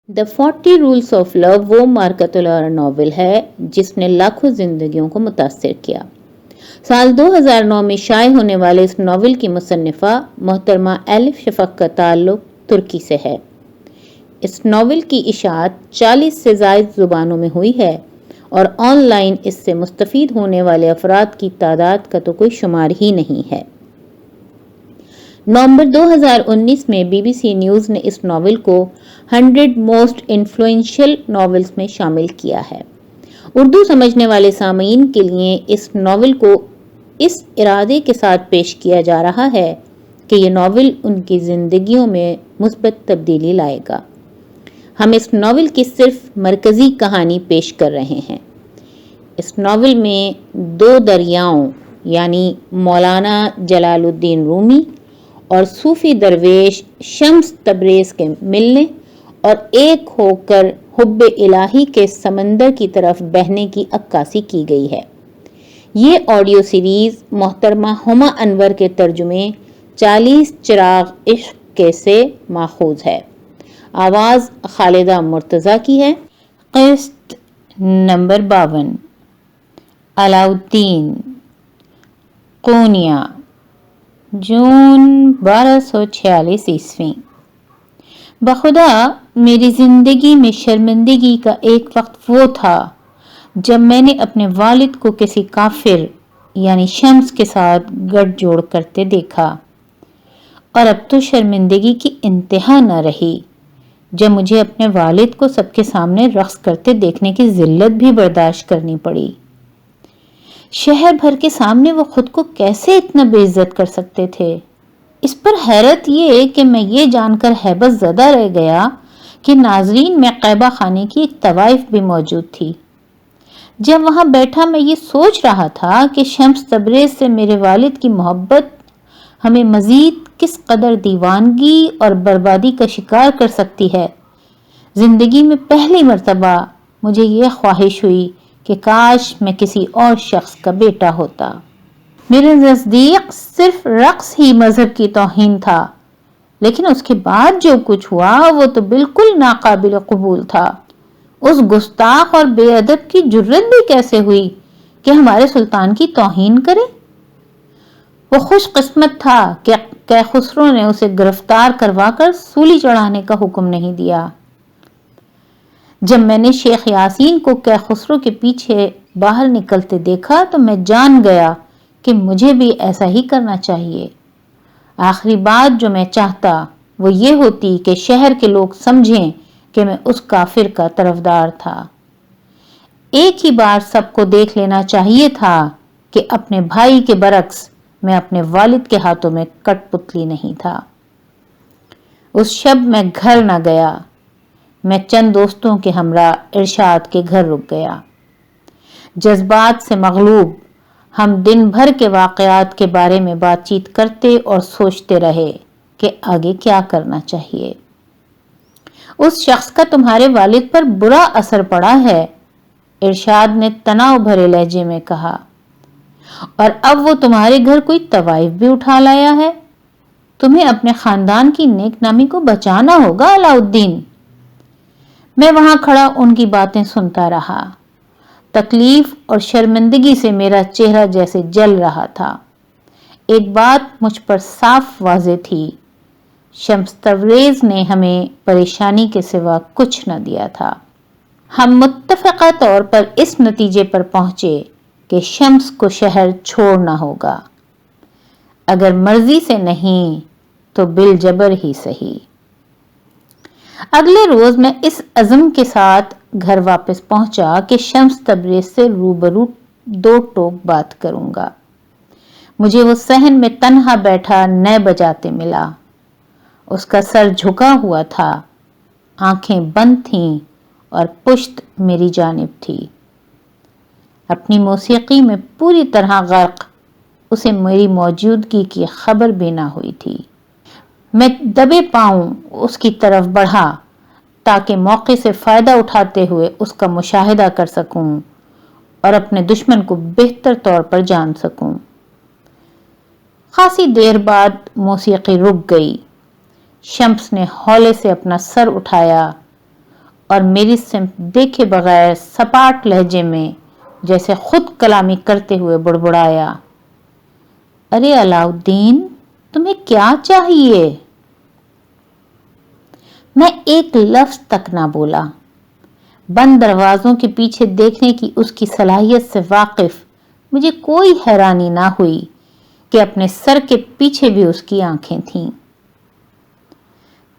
The 40 rules of لو وہ مارکت الارا novel ہے جس نے لاکھوں زندگیوں کو متاثر کیا۔ سال 2009 میں شائع ہونے والے اس ناول کی مصنفہ محترمہ ایلف شفق کا تعلق ترکی سے ہے۔ اس ناول کی اشاعت 40 سے زائد زبانوں میں ہوئی ہے اور آن لائن اس سے مستفید ہونے والے افراد کی تعداد کا تو کوئی شمار ہی نہیں ہے۔ نومبر 2019 میں بی بی سی نیوز نے اس ناول کو 100 موسٹ انفلوئنشل ناولز میں شامل کیا ہے۔ اردو سمجھنے والے سامعین کے لیے اس ناول کو اس ارادے کے ساتھ پیش کیا جا رہا ہے کہ یہ ناول ان کی زندگیوں میں مثبت تبدیلی لائے گا۔ ہم اس ناول کی صرف مرکزی کہانی پیش کر رہے ہیں۔ اس ناول میں دو دریاؤں یعنی مولانا جلال الدین رومی اور صوفی درویش شمس تبریز کے ملنے اور ایک ہو کر حب الہی کے سمندر کی طرف بہنے کی عکاسی کی گئی ہے۔ یہ آڈیو سیریز محترمہ ہما انور کے ترجمے 40 چراغ عشق کے سے ماخوذ ہے۔ آواز خالدہ مرتضی کی ہے۔ قسط نمبر 52 علاؤالدین قونیہ جون 1246 عیسوی۔ بخدا میری زندگی میں شرمندگی کا ایک وقت وہ تھا جب میں نے اپنے والد کو کسی کافر یعنی شمس کے ساتھ گٹھ جوڑ کرتے دیکھا، اور اب تو شرمندگی کی انتہا نہ رہی جب مجھے اپنے والد کو سب کے سامنے رقص کرتے دیکھنے کی ذلت بھی برداشت کرنی پڑی۔ شہر بھر کے سامنے وہ خود کو کیسے اتنا بے عزت کر سکتے تھے؟ اس پر حیرت یہ کہ میں یہ جان کر ہیبت زدہ رہ گیا کہ ناظرین میں قیبہ خانے کی ایک طوائف بھی موجود تھی۔ جب وہاں بیٹھا میں یہ سوچ رہا تھا کہ شمس تبریز سے میرے والد کی محبت ہمیں مزید کس قدر دیوانگی اور بربادی کا شکار کر سکتی ہے، زندگی میں پہلی مرتبہ مجھے یہ خواہش ہوئی کہ کاش میں کسی اور شخص کا بیٹا ہوتا۔ میرے نزدیک صرف رقص ہی مذہب کی توہین تھا، لیکن اس کے بعد جو کچھ ہوا وہ تو بالکل ناقابل قبول تھا۔ اس گستاخ اور بے ادب کی جرت بھی کیسے ہوئی کہ ہمارے سلطان کی توہین کرے؟ وہ خوش قسمت تھا کہ کیخسرو نے اسے گرفتار کروا کر سولی چڑھانے کا حکم نہیں دیا۔ جب میں نے شیخ یاسین کو کیخسرو کے پیچھے باہر نکلتے دیکھا تو میں جان گیا کہ مجھے بھی ایسا ہی کرنا چاہیے۔ آخری بات جو میں چاہتا وہ یہ ہوتی کہ شہر کے لوگ سمجھیں کہ میں اس کافر کا طرفدار تھا۔ ایک ہی بار سب کو دیکھ لینا چاہیے تھا کہ اپنے بھائی کے برعکس میں اپنے والد کے ہاتھوں میں کٹ پتلی نہیں تھا۔ اس شب میں گھر نہ گیا، میں چند دوستوں کے ہمراہ ارشاد کے گھر رک گیا۔ جذبات سے مغلوب ہم دن بھر کے واقعات کے بارے میں بات چیت کرتے اور سوچتے رہے کہ آگے کیا کرنا چاہیے۔ اس شخص کا تمہارے والد پر برا اثر پڑا ہے، ارشاد نے تناؤ بھرے لہجے میں کہا، اور اب وہ تمہارے گھر کوئی طوائف بھی اٹھا لایا ہے۔ تمہیں اپنے خاندان کی نیک نامی کو بچانا ہوگا علاؤالدین۔ میں وہاں کھڑا ان کی باتیں سنتا رہا۔ تکلیف اور شرمندگی سے میرا چہرہ جیسے جل رہا تھا۔ ایک بات مجھ پر صاف واضح تھی، شمس تبریز نے ہمیں پریشانی کے سوا کچھ نہ دیا تھا۔ ہم متفقہ طور پر اس نتیجے پر پہنچے کہ شمس کو شہر چھوڑنا ہوگا، اگر مرضی سے نہیں تو بالجبر ہی صحیح۔ اگلے روز میں اس عزم کے ساتھ گھر واپس پہنچا کہ شمس تبریز سے روبرو دو ٹوک بات کروں گا۔ مجھے وہ صحن میں تنہا بیٹھا نئے بجاتے ملا۔ اس کا سر جھکا ہوا تھا، آنکھیں بند تھیں اور پشت میری جانب تھی۔ اپنی موسیقی میں پوری طرح غرق، اسے میری موجودگی کی خبر بھی نہ ہوئی تھی۔ میں دبے پاؤں اس کی طرف بڑھا تاکہ موقع سے فائدہ اٹھاتے ہوئے اس کا مشاہدہ کر سکوں اور اپنے دشمن کو بہتر طور پر جان سکوں۔ خاصی دیر بعد موسیقی رک گئی۔ شمس نے ہولے سے اپنا سر اٹھایا اور میری سمت دیکھے بغیر سپاٹ لہجے میں جیسے خود کلامی کرتے ہوئے بڑبڑایا، ارے علاؤالدین، تمہیں کیا چاہیے؟ میں ایک لفظ تک نہ بولا۔ بند دروازوں کے پیچھے دیکھنے کی اس کی صلاحیت سے واقف مجھے کوئی حیرانی نہ ہوئی کہ اپنے سر کے پیچھے بھی اس کی آنکھیں تھیں۔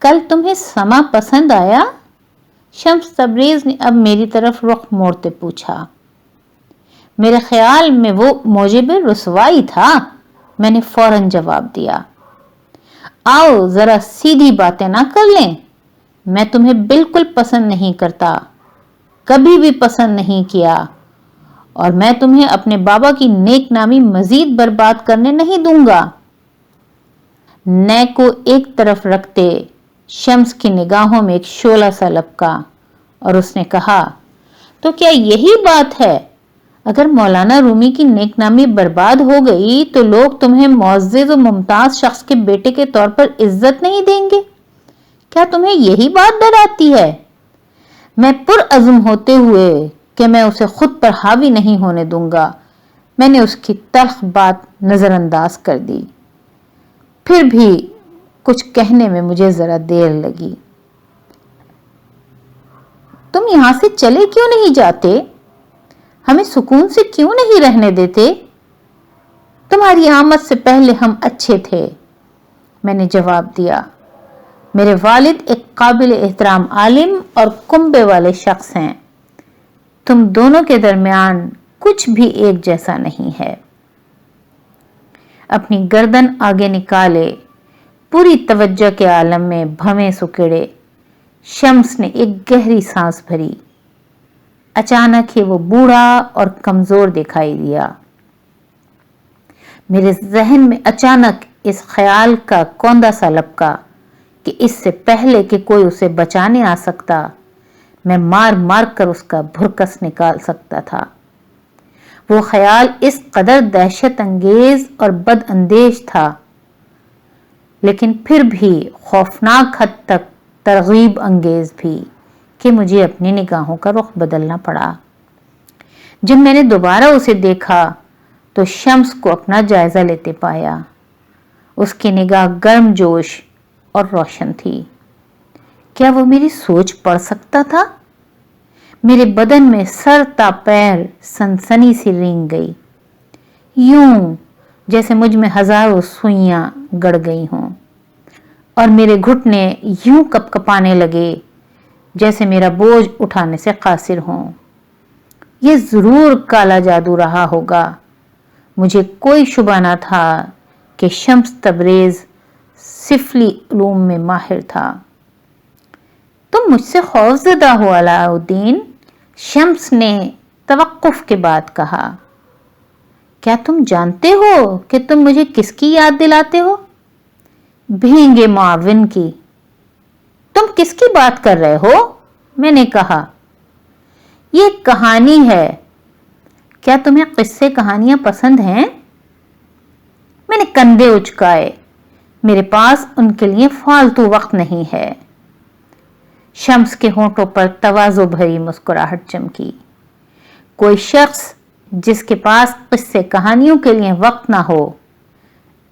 کل تمہیں سما پسند آیا؟ شمس تبریز نے اب میری طرف رخ موڑتے پوچھا۔ میرے خیال میں وہ موجب رسوائی تھا، میں نے فوراً جواب دیا۔ آؤ ذرا سیدھی باتیں نہ کر لیں، میں تمہیں بالکل پسند نہیں کرتا، کبھی بھی پسند نہیں کیا، اور میں تمہیں اپنے بابا کی نیک نامی مزید برباد کرنے نہیں دوں گا۔ نے کو ایک طرف رکھتے شمس کی نگاہوں میں ایک شعلہ سا لپکا اور اس نے کہا، تو کیا یہی بات ہے؟ اگر مولانا رومی کی نیک نامی برباد ہو گئی تو لوگ تمہیں معزز و ممتاز شخص کے بیٹے کے طور پر عزت نہیں دیں گے؟ کیا تمہیں یہی بات ڈراتی ہے؟ میں پرعزم ہوتے ہوئے کہ میں اسے خود پر حاوی نہیں ہونے دوں گا، میں نے اس کی تلخ بات نظر انداز کر دی۔ پھر بھی کچھ کہنے میں مجھے ذرا دیر لگی۔ تم یہاں سے چلے کیوں نہیں جاتے؟ ہمیں سکون سے کیوں نہیں رہنے دیتے؟ تمہاری آمد سے پہلے ہم اچھے تھے، میں نے جواب دیا۔ میرے والد ایک قابل احترام عالم اور کنبے والے شخص ہیں، تم دونوں کے درمیان کچھ بھی ایک جیسا نہیں ہے۔ اپنی گردن آگے نکالے پوری توجہ کے عالم میں بھویں سکڑے شمس نے ایک گہری سانس بھری۔ اچانک ہی وہ بوڑھا اور کمزور دکھائی دیا۔ میرے ذہن میں اچانک اس خیال کا کوندا سا لپکا کہ اس سے پہلے کہ کوئی اسے بچانے آ سکتا، میں مار مار کر اس کا بھرکس نکال سکتا تھا۔ وہ خیال اس قدر دہشت انگیز اور بد اندیش تھا، لیکن پھر بھی خوفناک حد تک ترغیب انگیز بھی کہ مجھے اپنی نگاہوں کا رخ بدلنا پڑا۔ جب میں نے دوبارہ اسے دیکھا تو شمس کو اپنا جائزہ لیتے پایا۔ اس کی نگاہ گرم جوش اور روشن تھی۔ کیا وہ میری سوچ پڑھ سکتا تھا؟ میرے بدن میں سر تا پیر سنسنی سی رینگ گئی، یوں جیسے مجھ میں ہزاروں سوئیاں گڑ گئی ہوں، اور میرے گھٹنے یوں کپکپانے لگے جیسے میرا بوجھ اٹھانے سے قاصر ہوں۔ یہ ضرور کالا جادو رہا ہوگا۔ مجھے کوئی شبہ نہ تھا کہ شمس تبریز سفلی علوم میں ماہر تھا۔ تم مجھ سے خوف زدہ ہو علاؤالدین، شمس نے توقف کے بعد کہا۔ کیا تم جانتے ہو کہ تم مجھے کس کی یاد دلاتے ہو؟ بھینگے معاون کی۔ تم کس کی بات کر رہے ہو؟ میں نے کہا۔ یہ کہانی ہے۔ کیا تمہیں قصے کہانیاں پسند ہیں؟ میں نے کندھے اچکائے۔ میرے پاس ان کے لیے فالتو وقت نہیں ہے۔ شمس کے ہونٹوں پر تواضع بھری مسکراہٹ چمکی۔ کوئی شخص جس کے پاس قصے کہانیوں کے لیے وقت نہ ہو،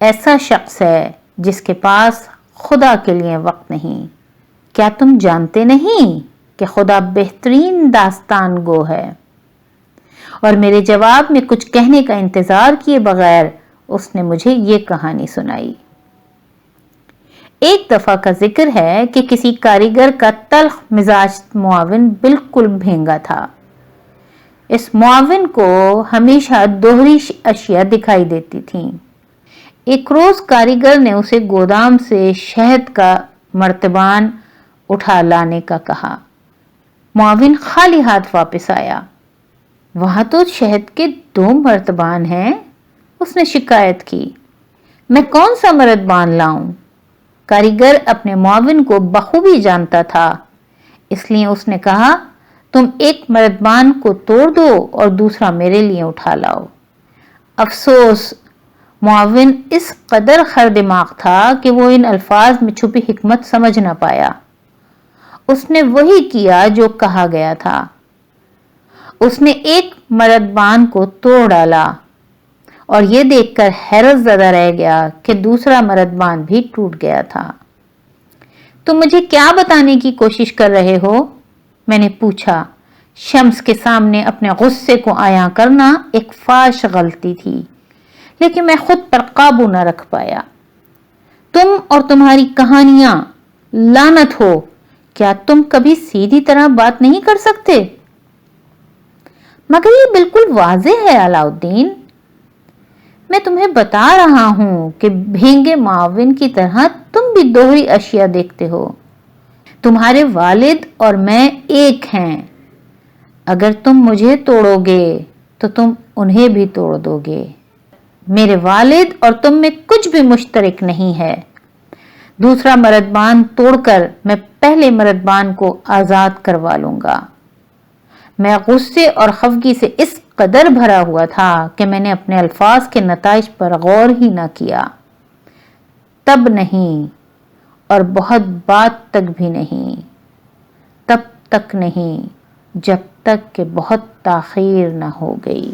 ایسا شخص ہے جس کے پاس خدا کے لیے وقت نہیں۔ کیا تم جانتے نہیں کہ خدا بہترین داستان گو ہے؟ اور میرے جواب میں کچھ کہنے کا انتظار کیے بغیر اس نے مجھے یہ کہانی سنائی۔ ایک دفعہ کا ذکر ہے کہ کسی کاریگر کا تلخ مزاج معاون بالکل بھینگا تھا۔ اس معاون کو ہمیشہ دوہری اشیاء دکھائی دیتی تھیں۔ ایک روز کاریگر نے اسے گودام سے شہد کا مرتبان اٹھا لانے کا کہا۔ معاون خالی ہاتھ واپس آیا۔ وہاں تو شہد کے 2 مرتبان ہیں، اس نے شکایت کی۔ میں کون سا مرتبان لاؤں؟ کاریگر اپنے معاون کو بخوبی جانتا تھا، اس لیے اس نے کہا، تم ایک مرتبان کو توڑ دو اور دوسرا میرے لیے اٹھا لاؤ۔ افسوس، معاون اس قدر خر دماغ تھا کہ وہ ان الفاظ میں چھپی حکمت سمجھ نہ پایا۔ اس نے وہی کیا جو کہا گیا تھا۔ اس نے ایک مردبان کو توڑ ڈالا اور یہ دیکھ کر حیرت زدہ رہ گیا کہ دوسرا مردبان بھی ٹوٹ گیا تھا۔ تم مجھے کیا بتانے کی کوشش کر رہے ہو؟ میں نے پوچھا۔ شمس کے سامنے اپنے غصے کو عیاں کرنا ایک فاحش غلطی تھی، لیکن میں خود پر قابو نہ رکھ پایا۔ تم اور تمہاری کہانیاں، لعنت ہو، کیا تم کبھی سیدھی طرح بات نہیں کر سکتے؟ مگر یہ بالکل واضح ہے علاؤالدین، میں تمہیں بتا رہا ہوں کہ بھینگے معاون کی طرح تم بھی دوہری اشیاء دیکھتے ہو۔ تمہارے والد اور میں ایک ہیں، اگر تم مجھے توڑو گے تو تم انہیں بھی توڑ دو گے۔ میرے والد اور تم میں کچھ بھی مشترک نہیں ہے۔ دوسرا مردبان توڑ کر میں پہلے مردبان کو آزاد کروا لوں گا۔ میں غصے اور خفگی سے اس قدر بھرا ہوا تھا کہ میں نے اپنے الفاظ کے نتائج پر غور ہی نہ کیا۔ تب نہیں، اور بہت بعد تک بھی نہیں، تب تک نہیں جب تک کہ بہت تاخیر نہ ہو گئی۔